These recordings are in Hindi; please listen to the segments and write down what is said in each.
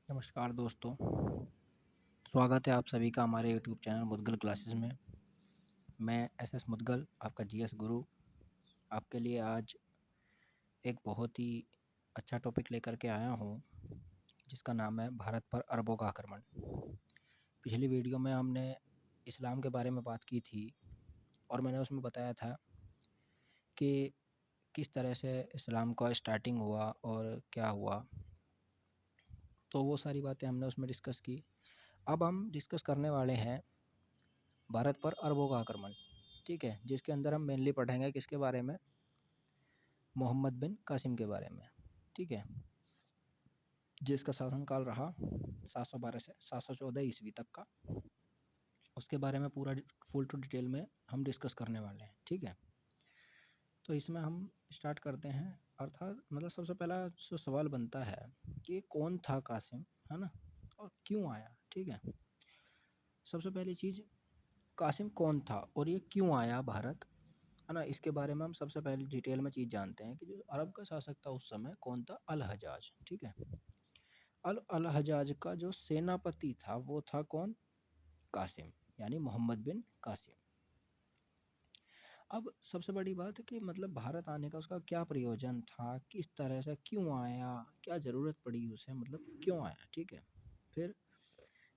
नमस्कार दोस्तों। स्वागत है आप सभी का हमारे यूट्यूब चैनल मुदगल क्लासेस में। मैं एस मुदगल, आपका जीएस गुरु, आपके लिए आज एक बहुत ही अच्छा टॉपिक लेकर के आया हूँ, जिसका नाम है भारत पर अरबों का आक्रमण। पिछली वीडियो में हमने इस्लाम के बारे में बात की थी और मैंने उसमें बताया था कि किस तरह से इस्लाम का स्टार्टिंग हुआ और क्या हुआ। तो वो सारी बातें हमने उसमें डिस्कस की। अब हम डिस्कस करने वाले हैं भारत पर अरबों का आक्रमण, ठीक है, जिसके अंदर हम मेनली पढ़ेंगे किसके बारे में, मोहम्मद बिन कासिम के बारे में, ठीक है, जिसका शासनकाल रहा 712 से 714 ईस्वी तक का। उसके बारे में पूरा फुल टू डिटेल में हम डिस्कस करने वाले हैं, ठीक है। तो इसमें हम स्टार्ट करते हैं, अर्थात मतलब सबसे पहला जो सवाल बनता है कि कौन था कासिम, है ना, और क्यों आया, ठीक है। सबसे पहली चीज़, कासिम कौन था और ये क्यों आया भारत, है ना, इसके बारे में हम सबसे पहले डिटेल में चीज़ जानते हैं कि जो अरब का शासक था उस समय कौन था, अल हजाज, ठीक है। अल हजाज का जो सेनापति था वो था कौन, कासिम, यानी मोहम्मद बिन कासिम। अब सबसे बड़ी बात है कि मतलब भारत आने का उसका क्या प्रयोजन था, किस तरह से क्यों आया, क्या ज़रूरत पड़ी उसे, मतलब क्यों आया, ठीक है। फिर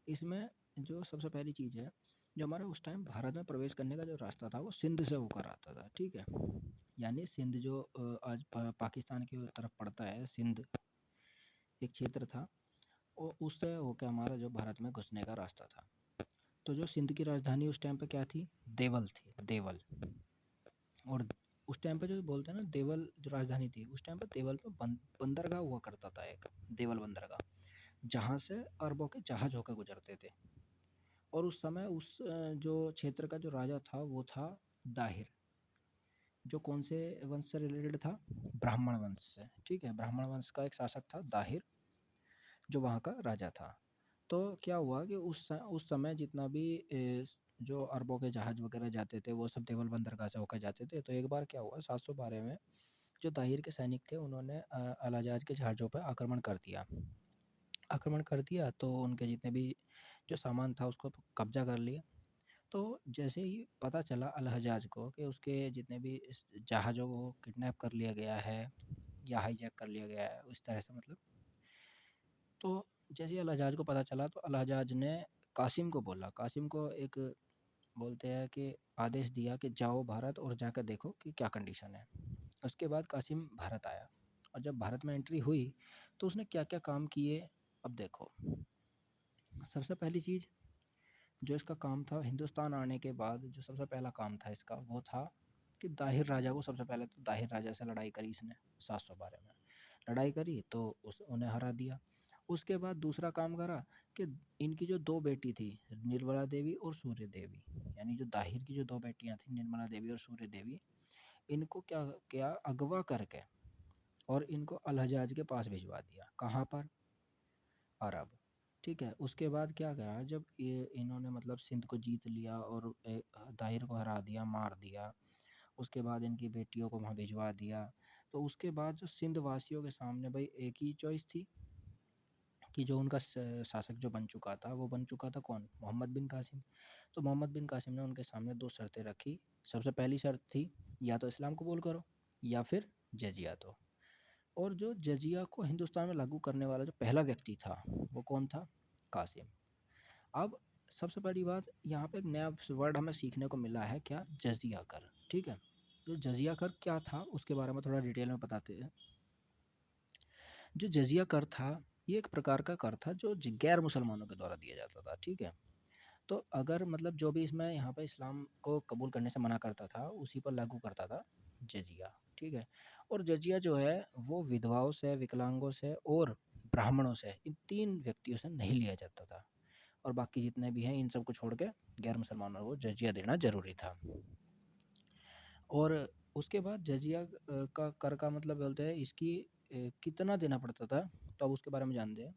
इसमें जो सबसे पहली चीज़ है, जो हमारा उस टाइम भारत में प्रवेश करने का जो रास्ता था वो सिंध से होकर आता था, ठीक है। यानी सिंध जो आज पाकिस्तान की तरफ पड़ता है, सिंध एक क्षेत्र था और उससे होकर हमारा जो भारत में घुसने का रास्ता था। तो जो सिंध की राजधानी उस टाइम पे क्या थी, देवल थी, देवल। और उस टाइम पे जो बोलते हैं ना देवल जो राजधानी थी, उस टाइम पे देवल पे बंदरगाह हुआ करता था एक, देवल बंदरगाह, जहाँ से अरबों के जहाज होकर गुजरते थे। और उस समय उस जो क्षेत्र का जो राजा था वो था दाहिर, जो कौन से वंश से रिलेटेड था, ब्राह्मण वंश से, ठीक है। ब्राह्मण वंश का एक शासक था दाहिर, जो वहाँ का राजा था। तो क्या हुआ कि उस समय जितना भी जो अरबों के जहाज वगैरह जाते थे वो सब देवल बंदरगाह से होकर जाते थे। तो एक बार क्या हुआ, 712 में जो दाहिर के सैनिक थे उन्होंने अल हज्जाज के जहाज़ों पर आक्रमण कर दिया। तो उनके जितने भी जो सामान था उसको कब्जा कर लिया। तो जैसे ही पता चला अल हज्जाज को कि उसके जितने भी जहाज़ों को किडनैप कर लिया गया है या हाईजैक कर लिया गया है, उस तरह से मतलब, तो जैसे ही अल हज्जाज को पता चला तो अल हज्जाज ने कासिम को बोला, कासिम को एक बोलते हैं कि आदेश दिया कि जाओ भारत और जाकर देखो कि क्या कंडीशन है। उसके बाद कासिम भारत आया और जब भारत में एंट्री हुई तो उसने क्या क्या काम किए, अब देखो। सबसे पहली चीज़ जो इसका काम था, हिंदुस्तान आने के बाद जो सबसे पहला काम था इसका वो था कि दाहिर राजा को, सबसे पहले तो दाहिर राजा से लड़ाई करी इसने, 712 में लड़ाई करी तो उन्हें हरा दिया। उसके बाद दूसरा काम करा कि इनकी जो दो बेटी थी, निर्मला देवी और सूर्य देवी, यानी जो दाहिर की जो दो बेटियां थी निर्मला देवी और सूर्य देवी, इनको क्या क्या अगवा करके और इनको अल हज्जाज के पास भिजवा दिया। कहाँ पर, अरब, ठीक है। उसके बाद क्या करा, जब ये इन्होंने मतलब सिंध को जीत लिया और दाहिर को हरा दिया, मार दिया, उसके बाद इनकी बेटियों को वहाँ भिजवा दिया। तो उसके बाद जो सिंध वासियों के सामने भाई एक ही चॉइस थी कि जो उनका शासक जो बन चुका था वो बन चुका था कौन, मोहम्मद बिन कासिम। तो मोहम्मद बिन कासिम ने उनके सामने दो शर्तें रखी। सबसे पहली शर्त थी या तो इस्लाम कबूल करो या फिर जजिया दो। और जो जजिया को हिंदुस्तान में लागू करने वाला जो पहला व्यक्ति था वो कौन था, कासिम। अब सबसे बड़ी बात यहाँ पे एक नया वर्ड हमें सीखने को मिला है, क्या, जजिया कर, ठीक है। तो जजिया कर क्या था उसके बारे में थोड़ा डिटेल में बताते हैं। जो जजिया कर था ये एक प्रकार का कर था जो गैर मुसलमानों के द्वारा दिया जाता था, ठीक है। तो अगर मतलब जो भी इसमें यहाँ पे इस्लाम को कबूल करने से मना करता था उसी पर लागू करता था जजिया, ठीक है। और जजिया जो है वो विधवाओं से, विकलांगों से और ब्राह्मणों से, इन तीन व्यक्तियों से नहीं लिया जाता था। और बाकी जितने भी हैं इन सबको छोड़ के गैर मुसलमानों को जजिया देना जरूरी था। और उसके बाद जजिया का कर का मतलब बोलते हैं इसकी कितना देना पड़ता था, तो अब उसके बारे में जानते हैं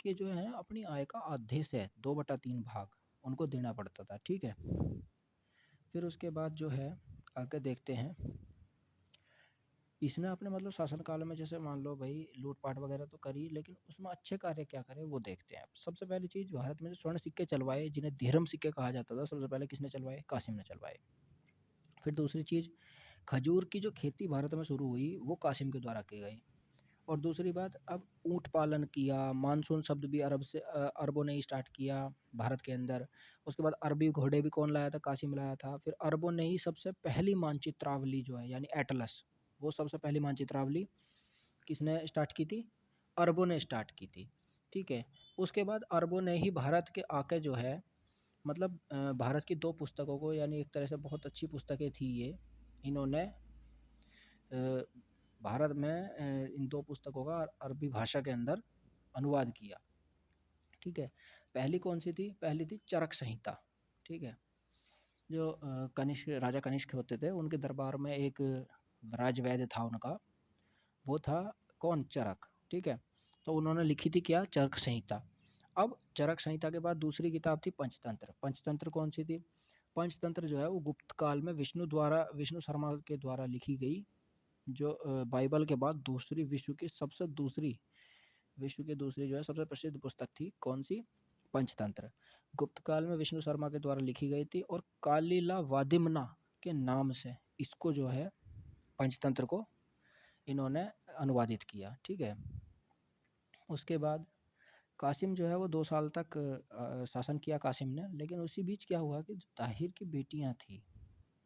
कि जो है अपनी आय का आधे से 2/3 भाग उनको देना पड़ता था, ठीक है। फिर उसके बाद जो है आगे देखते हैं इसने अपने मतलब शासनकाल में जैसे मान लो भाई लूट-पाट वगैरह तो करी, लेकिन उसमें अच्छे कार्य क्या करे वो देखते हैं। सबसे पहली चीज़ भारत में जो स्वर्ण सिक्के चलवाए, जिन्हें धीरम सिक्के कहा जाता था, सबसे पहले किसने चलवाए? कासिम ने चलवाए। फिर दूसरी चीज़, खजूर की जो खेती भारत में शुरू हुई, वो कासिम के द्वारा की गई। और दूसरी बात, अब ऊँट पालन किया, मानसून शब्द भी अरबों ने ही स्टार्ट किया भारत के अंदर। उसके बाद अरबी घोड़े भी कौन लाया था? कासिम लाया था। फिर अरबों ने ही सबसे पहली मानचित्रावली जो है यानी एटलस, वो सबसे पहली मानचित्रावली किसने स्टार्ट की थी? अरबों ने स्टार्ट की थी, ठीक है। उसके बाद अरबों ने ही भारत के आके जो है मतलब भारत की 2 पुस्तकों को, यानी एक तरह से बहुत अच्छी पुस्तकें थी ये, इन्होंने भारत में इन 2 पुस्तकों का अरबी भाषा के अंदर अनुवाद किया, ठीक है। पहली कौन-सी थी? पहली थी चरक संहिता, ठीक है। जो कनिष्क राजा कनिष्क होते थे, उनके दरबार में एक राजवैद्य था उनका, वो था कौन? चरक, ठीक है। तो उन्होंने लिखी थी क्या? चरक संहिता। अब चरक संहिता के बाद दूसरी किताब थी पंचतंत्र। पंचतंत्र कौन-सी थी? पंचतंत्र जो है वो गुप्त काल में विष्णु शर्मा के द्वारा लिखी गई, जो बाइबल के बाद विश्व की दूसरी जो है सबसे प्रसिद्ध पुस्तक थी, कौन-सी? पंचतंत्र। गुप्त काल में विष्णु शर्मा के द्वारा लिखी गई थी और कालिला वादिमना के नाम से इसको जो है पंचतंत्र को इन्होंने अनुवादित किया, ठीक है। उसके बाद कासिम जो है वो 2 साल तक शासन किया कासिम ने, लेकिन उसी बीच क्या हुआ कि जो ताहिर की बेटियाँ थी,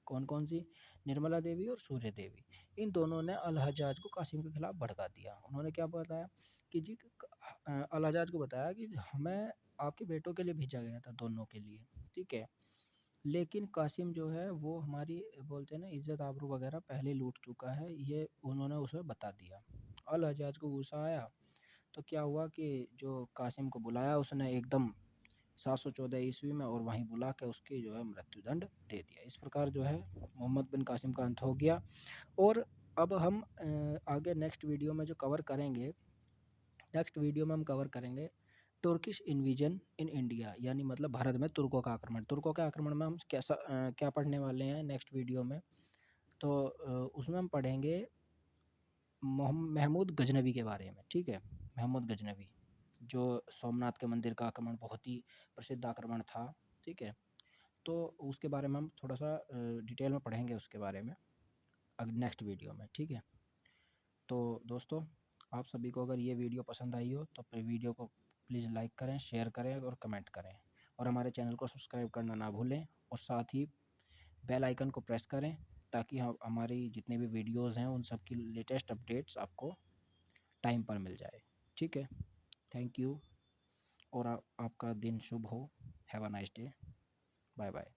कौन-कौन सी? निर्मला देवी और सूर्य देवी। इन दोनों ने अल-हज्जाज को कासिम के खिलाफ भड़का दिया। उन्होंने क्या बताया कि जी अल-हज्जाज को बताया कि हमें आपके बेटों के लिए भेजा गया था, दोनों के लिए, ठीक है। लेकिन कासिम जो है वो हमारी बोलते हैं ना इज़्ज़त आबरू वगैरह पहले लूट चुका है, ये उन्होंने उसे बता दिया। अल-हज्जाज को गुस्सा आया, तो क्या हुआ कि जो कासिम को बुलाया उसने एकदम 714 ईस्वी में, और वहीं बुला के उसकी जो है मृत्युदंड दे दिया। इस प्रकार जो है मोहम्मद बिन कासिम का अंत हो गया। और अब हम आगे नेक्स्ट वीडियो में हम कवर करेंगे तुर्किश इन्वीजन इन इंडिया, यानी मतलब भारत में तुर्कों का आक्रमण। तुर्कों के आक्रमण में हम क्या पढ़ने वाले हैं नेक्स्ट वीडियो में? तो उसमें हम पढ़ेंगे महमूद गजनवी के बारे में, ठीक है। महमूद गजनवी, जो सोमनाथ के मंदिर का आक्रमण बहुत ही प्रसिद्ध आक्रमण था, ठीक है। तो उसके बारे में हम थोड़ा-सा डिटेल में पढ़ेंगे उसके बारे में नेक्स्ट वीडियो में, ठीक है। तो दोस्तों, आप सभी को अगर ये वीडियो पसंद आई हो तो अपने वीडियो को प्लीज़ लाइक करें, शेयर करें और कमेंट करें, और हमारे चैनल को सब्सक्राइब करना ना भूलें, और साथ ही बेल आइकन को प्रेस करें, ताकि हम हमारी जितने भी वीडियोज़ हैं उन सब की लेटेस्ट अपडेट्स आपको टाइम पर मिल जाए, ठीक है। थैंक यू, और आपका दिन शुभ हो। Have a nice day. Bye bye.